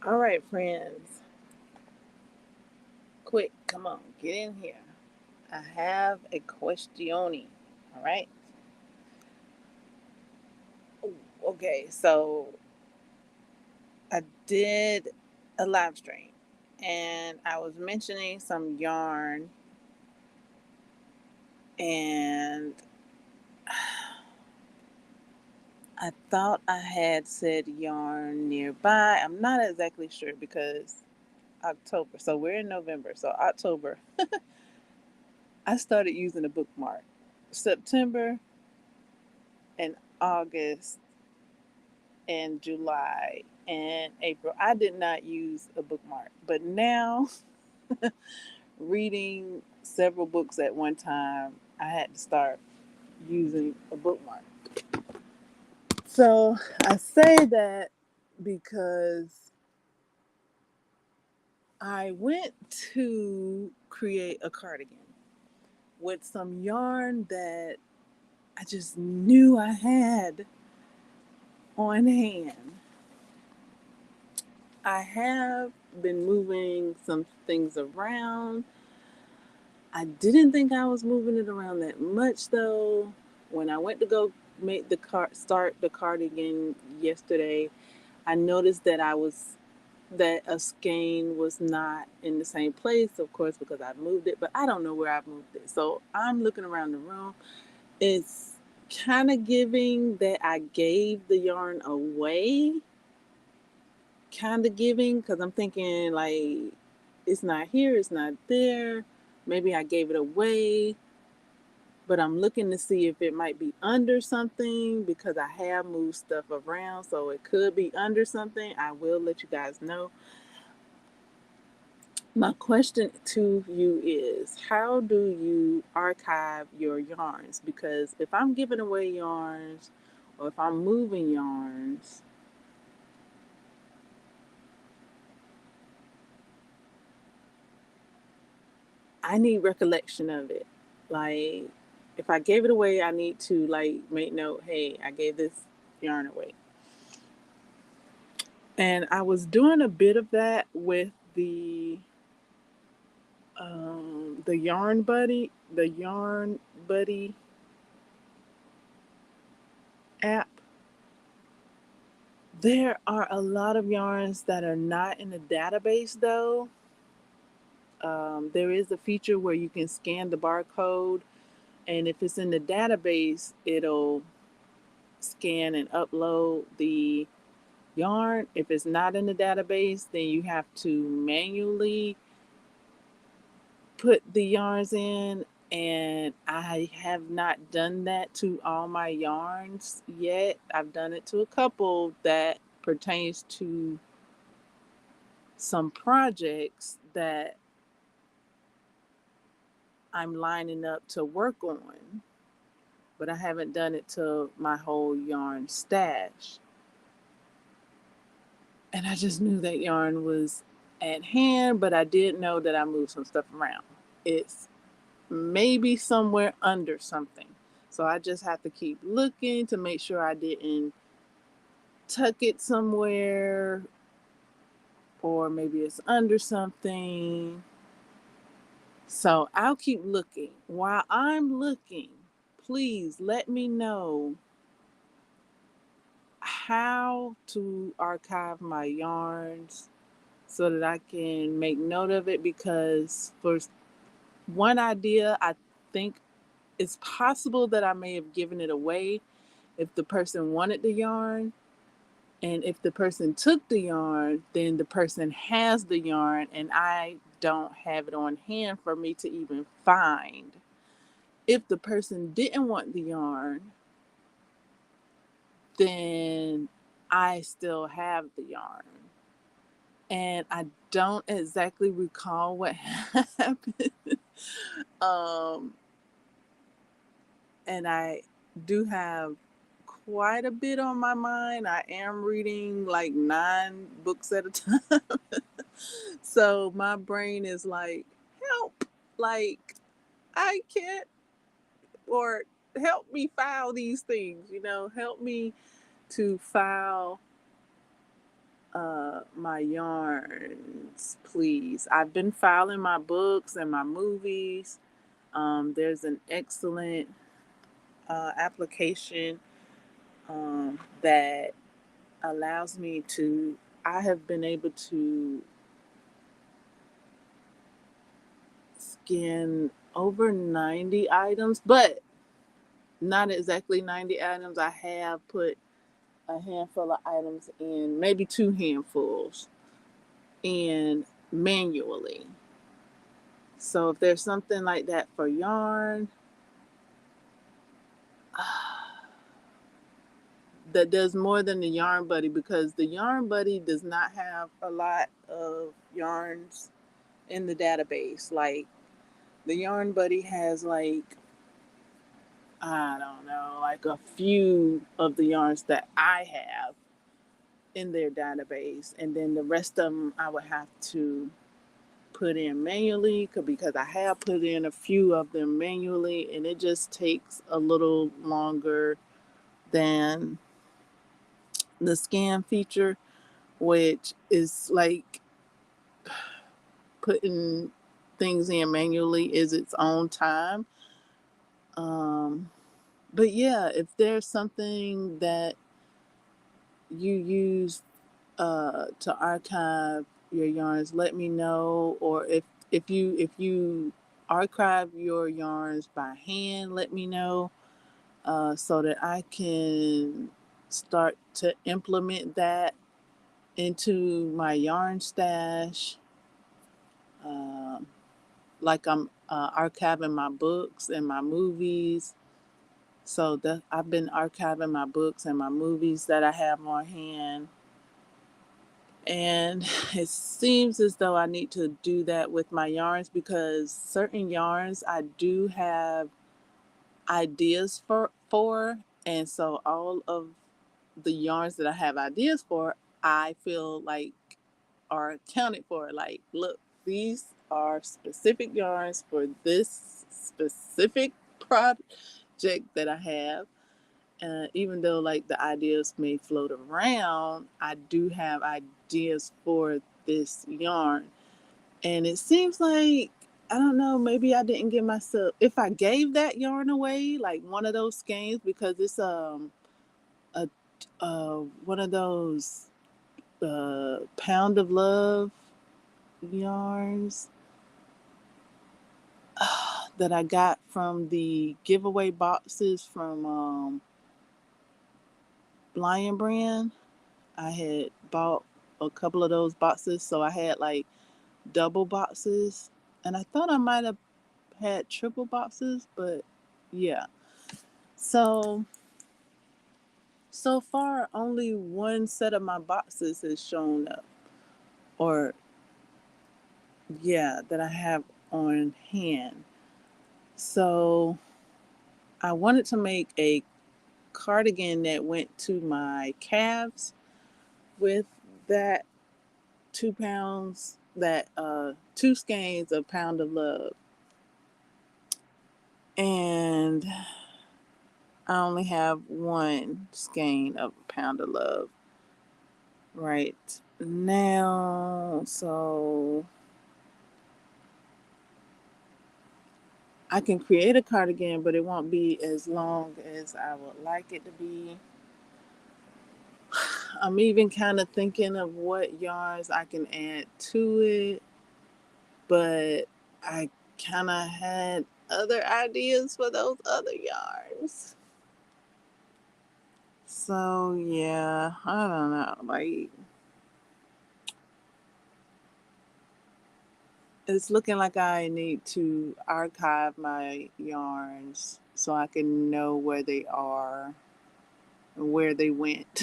All right, friends. Quick, come on, get in here. I have a questione. All right. Okay, so I did a live stream and I was mentioning some yarn and I thought I had said yarn nearby. I'm not exactly sure because October. So we're in November. So October, I started using a bookmark. September and August and July and April, I did not use a bookmark. But now, reading several books at one time, I had to start using a bookmark. So I say that because I went to create a cardigan with some yarn that I just knew I had on hand. I have been moving some things around. I didn't think I was moving it around that much though. When I went to go make start the cardigan yesterday, I noticed that a skein was not in the same place, of course, because I moved it, but I don't know where I moved it. So I'm looking around the room. It's kind of giving that I gave the yarn away, kind of giving, because I'm thinking like it's not here, it's not there. Maybe I gave it away, but I'm looking to see if it might be under something because I have moved stuff around, so it could be under something. I will let you guys know. My question to you is, how do you archive your yarns? Because if I'm giving away yarns or if I'm moving yarns, I need recollection of it. Like, if I gave it away, I need to like make note, hey, I gave this yarn away. And I was doing a bit of that with the Yarn Buddy app. There are a lot of yarns that are not in the database though. There is a feature where you can scan the barcode, and if it's in the database, it'll scan and upload the yarn. If it's not in the database, then you have to manually put the yarns in, and I have not done that to all my yarns yet. I've done it to a couple that pertains to some projects that I'm lining up to work on, but I haven't done it to my whole yarn stash. And I just knew that yarn was at hand, but I did know that I moved some stuff around. It's maybe somewhere under something. So I just have to keep looking to make sure I didn't tuck it somewhere, or maybe it's under something. So I'll keep looking. While I'm looking, please let me know how to archive my yarns so that I can make note of it, because for one idea, I think it's possible that I may have given it away if the person wanted the yarn. And if the person took the yarn, then the person has the yarn and I don't have it on hand for me to even find. If the person didn't want the yarn, then I still have the yarn. And I don't exactly recall what happened. um, and I do have quite a bit on my mind. I am reading like 9 books at a time. So my brain is like, help. Like, I can't, or help me file these things, help me to file my yarns, please. I've been filing my books and my movies. There's an excellent application that allows me to. I have been able to scan over 90 items, but not exactly 90 items. I have put a handful of items in, maybe two handfuls, in manually. So if there's something like that for yarn that does more than the Yarn Buddy, because the Yarn Buddy does not have a lot of yarns in the database. Like the Yarn Buddy has like, I don't know, like a few of the yarns that I have in their database, and then the rest of them I would have to put in manually because I have put in a few of them manually, and it just takes a little longer than the scan feature, which is like putting things in manually is its own time. But yeah, if there's something that you use to archive your yarns, let me know. Or if you archive your yarns by hand, let me know, so that I can start to implement that into my yarn stash. Um, like I'm archiving my books and my movies. So I've been archiving my books and my movies that I have on hand. And it seems as though I need to do that with my yarns, because certain yarns I do have ideas for, and so all of the yarns that I have ideas for, I feel like are accounted for. Like, look, these are specific yarns for this specific project that I have. Even though like the ideas may float around, I do have ideas for this yarn. And it seems like, I don't know, maybe I didn't give myself, if I gave that yarn away, like one of those skeins, because it's a one of those Pound of Love yarns that I got from the giveaway boxes from Lion Brand. I had bought a couple of those boxes, so I had like double boxes, and I thought I might have had triple boxes, but yeah. So far only one set of my boxes has shown up, or yeah, that I have on hand. So I wanted to make a cardigan that went to my calves with that 2 pounds, that 2 skeins of Pound of Love. And I only have one skein of Pound of Love right now. So I can create a cardigan, but it won't be as long as I would like it to be. I'm even kind of thinking of what yarns I can add to it, but I kind of had other ideas for those other yarns. So yeah, I don't know. Like, it's looking like I need to archive my yarns so I can know where they are and where they went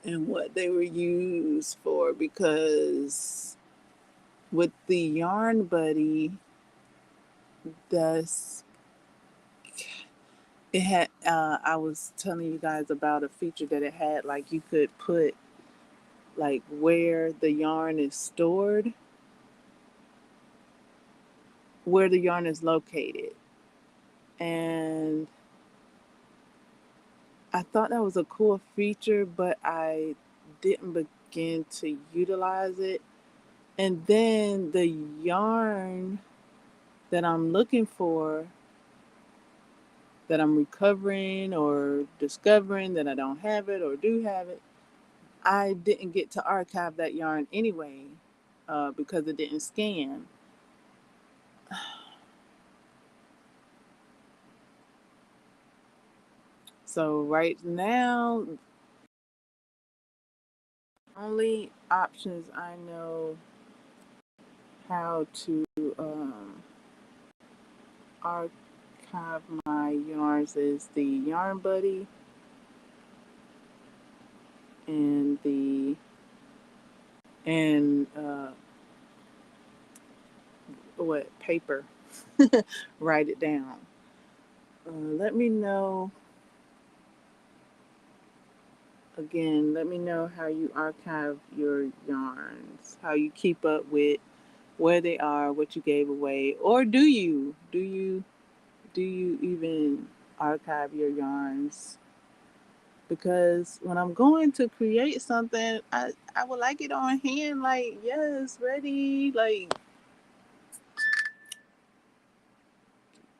and what they were used for, because with the Yarn Buddy, that's it had I was telling you guys about a feature that it had, like you could put like where the yarn is stored, where the yarn is located. And I thought that was a cool feature, but I didn't begin to utilize it. And then the yarn that I'm looking for, that I'm recovering or discovering that I don't have it or do have it, I didn't get to archive that yarn anyway because it didn't scan. So right now, only options I know how to archive my yarns is the Yarn Buddy and the and what paper. Write it down. Let me know again. Let me know how you archive your yarns, how you keep up with where they are, what you gave away, or do you even archive your yarns? Because when I'm going to create something, I would like it on hand, like, yes, ready, like,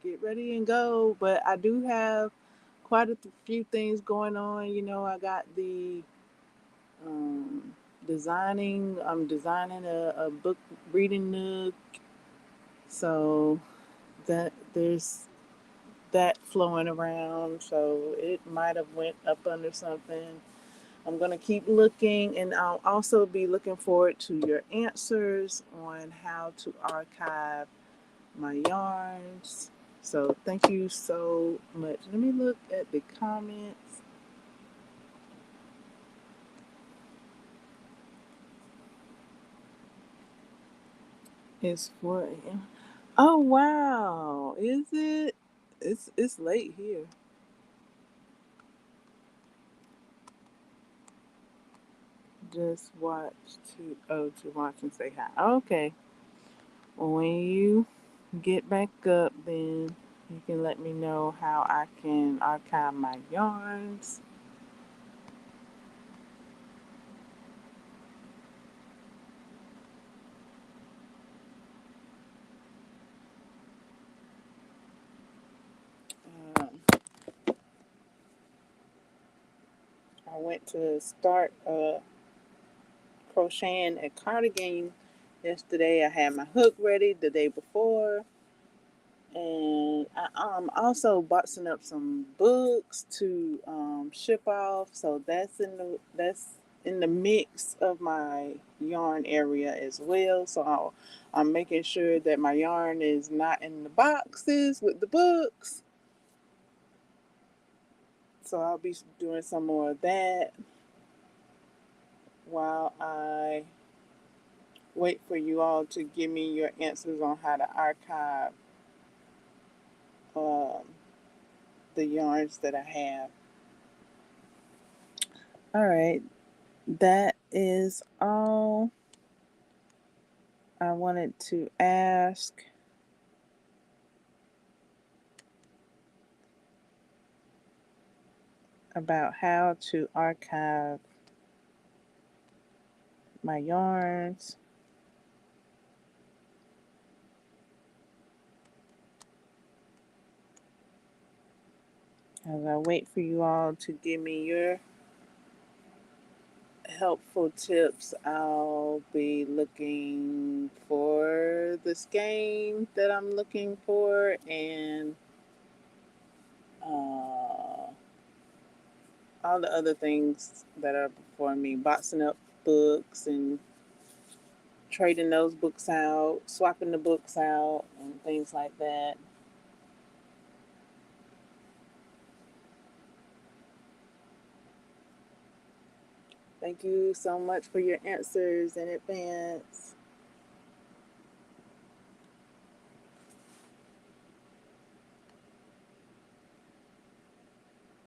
get ready and go. But I do have quite a few things going on. I got the um, I'm designing a book reading nook. So that there's that flowing around. So it might have went up under something. I'm going to keep looking, and I'll also be looking forward to your answers on how to archive my yarns. So thank you so much. Let me look at the comments. It's 4 a.m. Oh wow. Is it? It's late here. Just watch to watch and say hi. Okay. Well, when you get back up, then you can let me know how I can archive my yarns. Um, I went to start crocheting a cardigan yesterday. I had my hook ready the day before, and I'm also boxing up some books to ship off. So that's in the mix of my yarn area as well. So I'm making sure that my yarn is not in the boxes with the books. So I'll be doing some more of that while I wait for you all to give me your answers on how to archive um, the yarns that I have. All right, that is all I wanted to ask. About how to archive my yarns. As I wait for you all to give me your helpful tips, I'll be looking for the skein that I'm looking for, and all the other things that are before me, boxing up books and trading those books out, swapping the books out, and things like that. Thank you so much for your answers in advance.